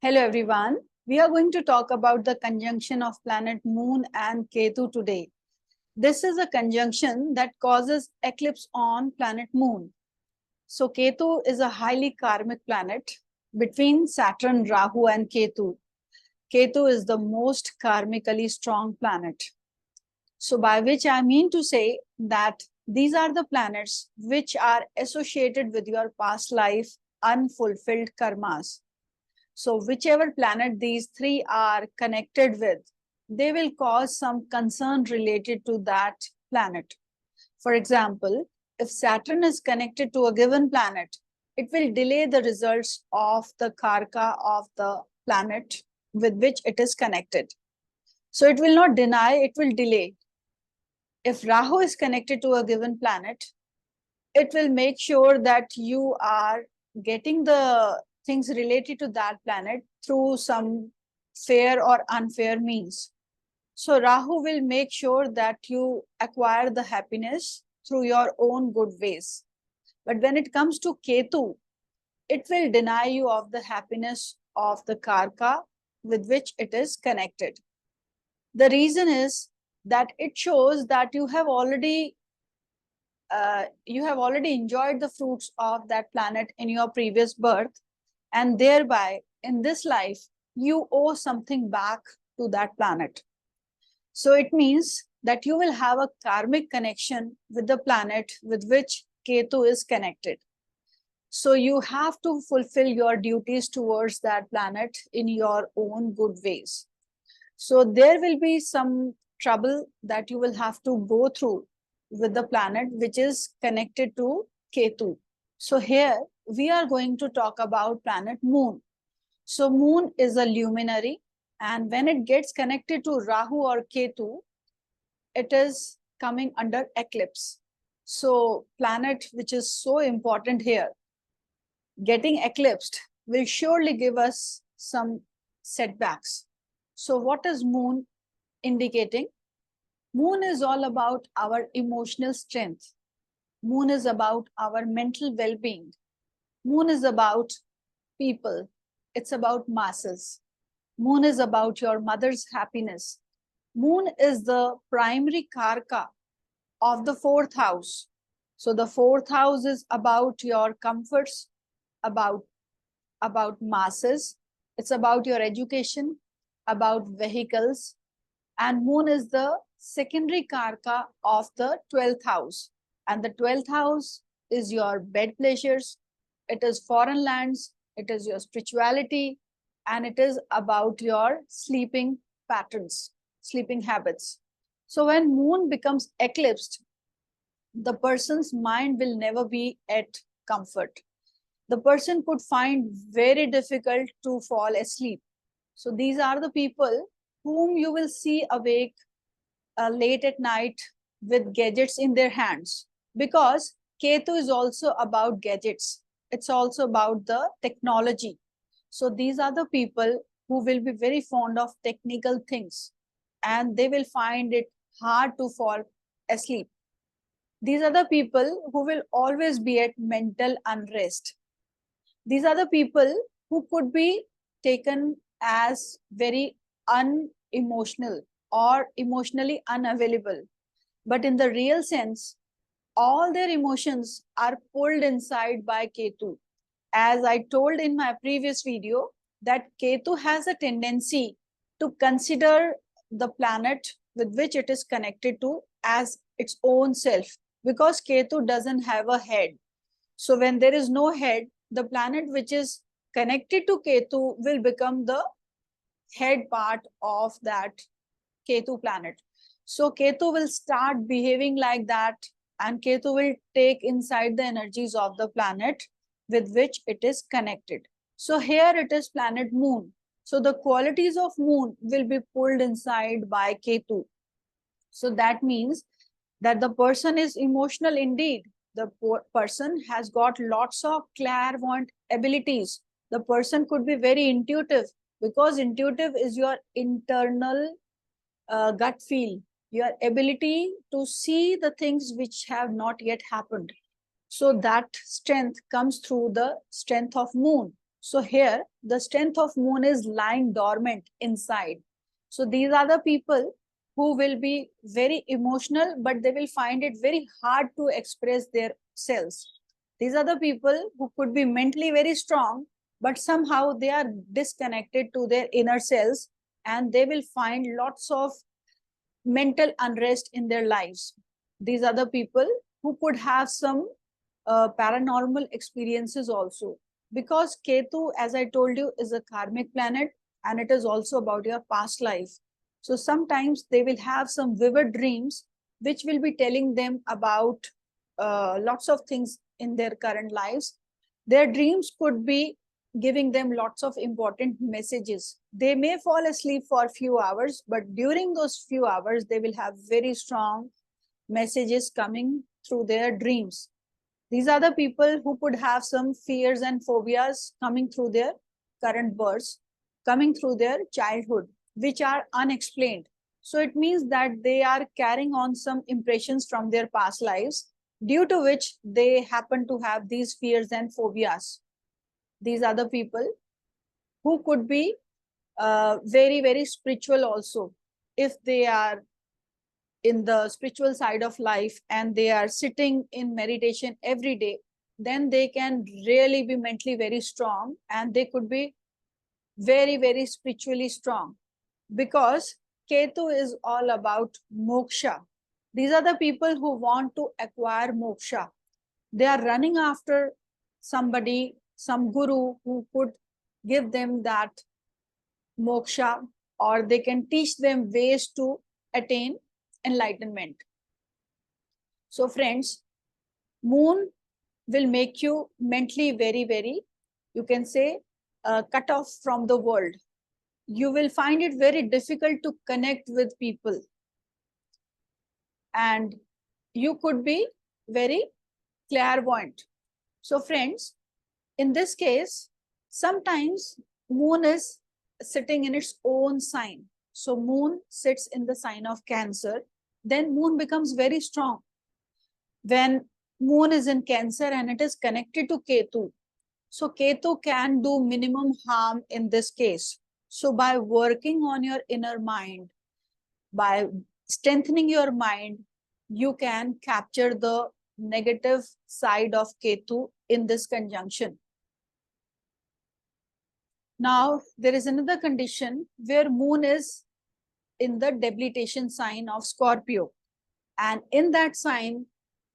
Hello everyone. We are going to talk about the conjunction of planet Moon and Ketu today. This is a conjunction that causes eclipse on planet Moon. So Ketu is a highly karmic planet between Saturn, Rahu and Ketu. Ketu is the most karmically strong planet. So by which I mean to say that these are the planets which are associated with your past life unfulfilled karmas. So whichever planet these three are connected with, they will cause some concern related to that planet. For example, if Saturn is connected to a given planet, it will delay the results of the karka of the planet with which it is connected. So it will not deny, it will delay. If Rahu is connected to a given planet, it will make sure that you are getting the things related to that planet through some fair or unfair means. So Rahu will make sure that you acquire the happiness through your own good ways. But when it comes to Ketu, it will deny you of the happiness of the karka with which it is connected. The reason is that it shows that you have already enjoyed the fruits of that planet in your previous birth, and thereby in this life you owe something back to that planet. So it means that you will have a karmic connection with the planet with which Ketu is connected. So you have to fulfill your duties towards that planet in your own good ways. So there will be some trouble that you will have to go through with the planet which is connected to Ketu. So here we are going to talk about planet Moon. So Moon is a luminary, and when it gets connected to Rahu or Ketu, it is coming under eclipse. So planet which is so important here, getting eclipsed will surely give us some setbacks. So what is Moon indicating? Moon is all about our emotional strength. Moon is about our mental well-being. Moon is about people. It's about masses. Moon is about your mother's happiness. Moon is the primary karka of the fourth house. So the fourth house is about your comforts, about masses. It's about your education, about vehicles. And Moon is the secondary karka of the 12th house. And the 12th house is your bed pleasures, it is foreign lands, it is your spirituality, and it is about your sleeping patterns, sleeping habits. So when Moon becomes eclipsed, the person's mind will never be at comfort. The person could find very difficult to fall asleep. So these are the people whom you will see awake late at night with gadgets in their hands, because Ketu is also about gadgets. It's also about the technology. So these are the people who will be very fond of technical things, and they will find it hard to fall asleep. These are the people who will always be at mental unrest. These are the people who could be taken as very unemotional or emotionally unavailable. But in the real sense, all their emotions are pulled inside by Ketu. As I told in my previous video, that Ketu has a tendency to consider the planet with which it is connected to as its own self, because Ketu doesn't have a head. So when there is no head, the planet which is connected to Ketu will become the head part of that Ketu planet. So Ketu will start behaving like that, and Ketu will take inside the energies of the planet with which it is connected. So here it is planet Moon. So the qualities of Moon will be pulled inside by Ketu. So that means that the person is emotional indeed. The person has got lots of clairvoyant abilities. The person could be very intuitive, because intuitive is your internal gut feel, your ability to see the things which have not yet happened. So that strength comes through the strength of Moon. So here, the strength of moon is lying dormant inside. So these are the people who will be very emotional, but they will find it very hard to express their selves. These are the people who could be mentally very strong, but somehow they are disconnected to their inner selves, and they will find lots of mental unrest in their lives. These are the people who could have some paranormal experiences also, because Ketu, as I told you, is a karmic planet, and it is also about your past life. So sometimes they will have some vivid dreams which will be telling them about lots of things in their current lives. Their dreams could be giving them lots of important messages. They may fall asleep for a few hours, but during those few hours, they will have very strong messages coming through their dreams. These are the people who could have some fears and phobias coming through their current births, coming through their childhood, which are unexplained. So it means that they are carrying on some impressions from their past lives, due to which they happen to have these fears and phobias. These are the people who could be very, very spiritual also. If they are in the spiritual side of life and they are sitting in meditation every day, then they can really be mentally very strong, and they could be very, very spiritually strong, because Ketu is all about moksha. These are the people who want to acquire moksha. They are running after somebody, some guru who could give them that moksha, or they can teach them ways to attain enlightenment. So friends, moon will make you mentally very, very, you can say, cut off from the world. You will find it very difficult to connect with people, and you could be very clairvoyant. So friends, in this case, sometimes moon is sitting in its own sign. So moon sits in the sign of Cancer, then moon becomes very strong. When moon is in Cancer and it is connected to Ketu, so Ketu can do minimum harm in this case. So by working on your inner mind, by strengthening your mind, you can capture the negative side of Ketu in this conjunction. Now, there is another condition where moon is in the debilitation sign of Scorpio. And in that sign,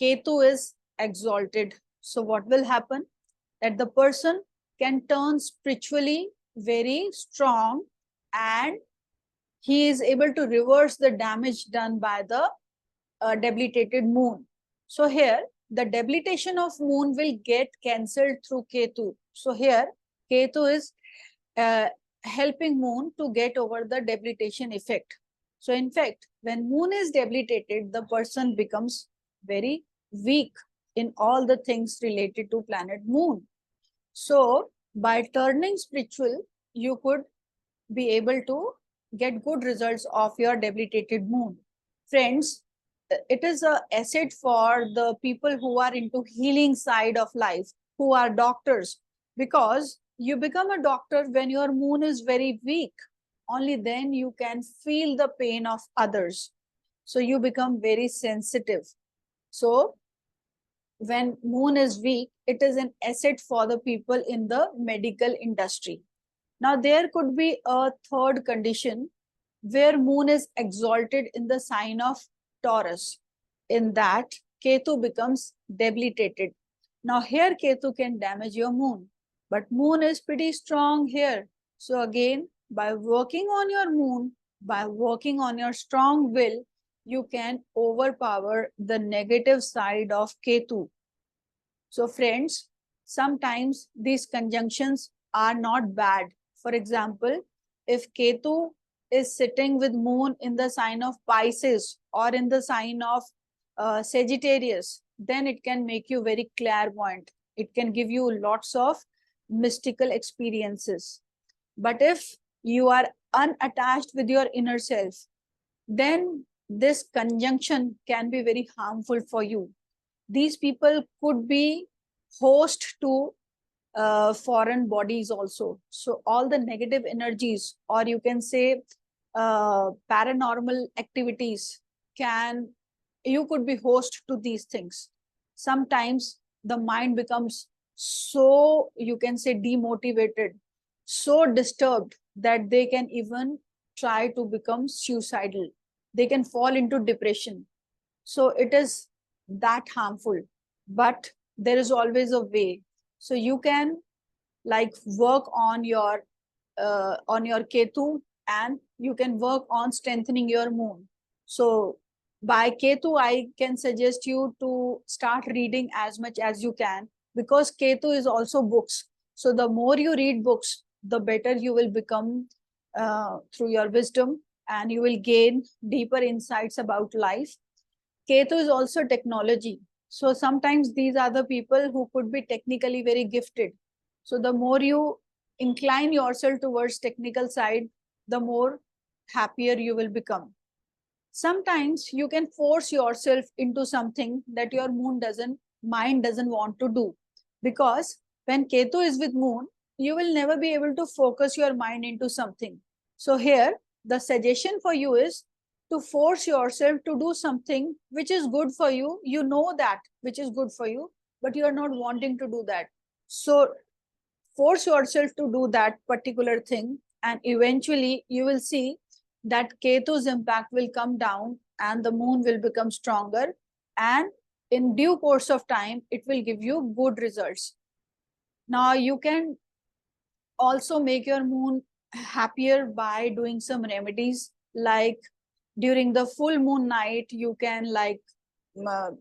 Ketu is exalted. So what will happen? That the person can turn spiritually very strong, and he is able to reverse the damage done by the debilitated moon. So here, the debilitation of moon will get cancelled through Ketu. So here, Ketu is helping moon to get over the debilitation effect. So in fact, when moon is debilitated, the person becomes very weak in all the things related to planet moon. So by turning spiritual, you could be able to get good results of your debilitated moon. Friends, it is a asset for the people who are into healing side of life, who are doctors, because you become a doctor when your moon is very weak. Only then you can feel the pain of others. So you become very sensitive. So when moon is weak, it is an asset for the people in the medical industry. Now there could be a third condition where moon is exalted in the sign of Taurus. In that, Ketu becomes debilitated. Now here Ketu can damage your moon, but moon is pretty strong here. So again, by working on your moon, by working on your strong will, you can overpower the negative side of Ketu. So friends, sometimes these conjunctions are not bad. For example, if Ketu is sitting with moon in the sign of Pisces or in the sign of Sagittarius, then it can make you very clairvoyant. It can give you lots of mystical experiences. But if you are unattached with your inner self, then this conjunction can be very harmful for you. These people could be host to foreign bodies also. So all the negative energies, or you can say paranormal activities, can you could be host to these things. Sometimes the mind becomes so, you can say, demotivated, so disturbed, that they can even try to become suicidal. They can fall into depression. So it is that harmful, but there is always a way. So you can like work on your Ketu, and you can work on strengthening your moon. So by Ketu, I can suggest you to start reading as much as you can, because Ketu is also books. So the more you read books, the better you will become through your wisdom, and you will gain deeper insights about life. Ketu is also technology. So sometimes these are the people who could be technically very gifted. So the more you incline yourself towards technical side, the more happier you will become. Sometimes you can force yourself into something that your mind doesn't want to do. Because when Ketu is with moon, you will never be able to focus your mind into something. So here, the suggestion for you is to force yourself to do something which is good for you. You know that which is good for you, but you are not wanting to do that. So force yourself to do that particular thing, and eventually you will see that Ketu's impact will come down and the moon will become stronger, and in due course of time it will give you good results. Now you can also make your moon happier by doing some remedies, like during the full moon night you can like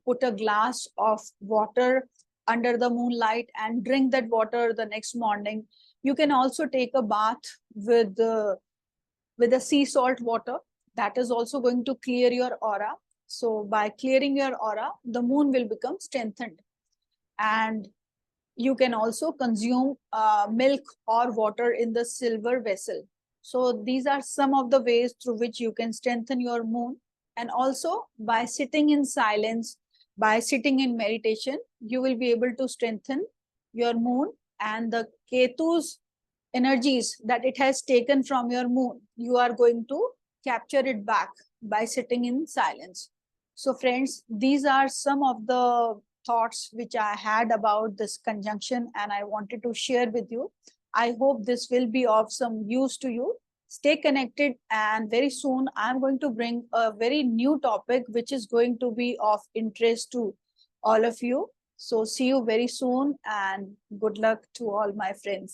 put a glass of water under the moonlight and drink that water the next morning. You can also take a bath with a sea salt water. That is also going to clear your aura. So by clearing your aura, the moon will become strengthened. And you can also consume milk or water in the silver vessel. So these are some of the ways through which you can strengthen your moon. And also by sitting in silence, by sitting in meditation, you will be able to strengthen your moon, and the Ketu's energies that it has taken from your moon, you are going to capture it back by sitting in silence. So friends, these are some of the thoughts which I had about this conjunction, and I wanted to share with you. I hope this will be of some use to you. Stay connected, and very soon I'm going to bring a very new topic which is going to be of interest to all of you. So see you very soon, and good luck to all my friends.